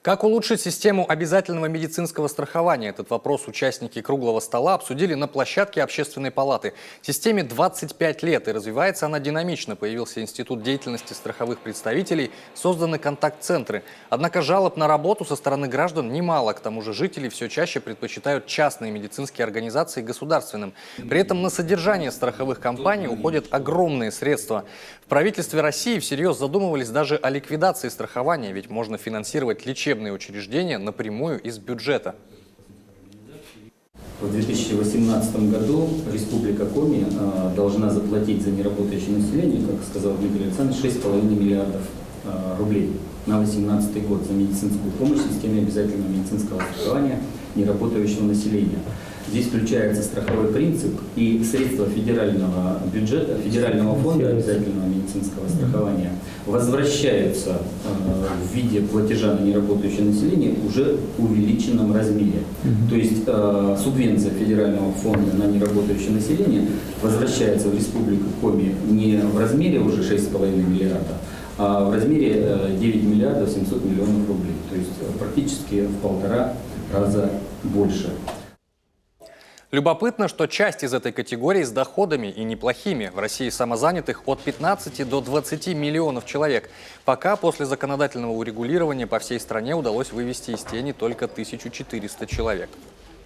Как улучшить систему обязательного медицинского страхования? Этот вопрос участники круглого стола обсудили на площадке Общественной палаты. Системе 25 лет, и развивается она динамично. Появился институт деятельности страховых представителей, созданы контакт-центры. Однако жалоб на работу со стороны граждан немало. К тому же жители все чаще предпочитают частные медицинские организации государственным. При этом на содержание страховых компаний уходят огромные средства. В правительстве России всерьез задумывались даже о ликвидации страхования, ведь можно финансировать лечебные учреждения напрямую из бюджета. В 2018 году Республика Коми должна заплатить за неработающее население, как сказал Дмитрий Александрович, 6,5 миллиардов рублей на 2018 год за медицинскую помощь в системе обязательного медицинского страхования неработающего населения. Здесь включается страховой принцип, и средства федерального бюджета, федерального фонда обязательного медицинского страхования возвращаются в виде платежа на неработающее население уже в увеличенном размере. То есть субвенция федерального фонда на неработающее население возвращается в Республику Коми не в размере уже 6,5 миллиарда, а в размере 9 миллиардов 700 миллионов рублей. То есть практически в 1,5 раза больше. Любопытно, что часть из этой категории с доходами и неплохими. В России самозанятых от 15 до 20 миллионов человек. Пока после законодательного урегулирования по всей стране удалось вывести из тени только 1400 человек.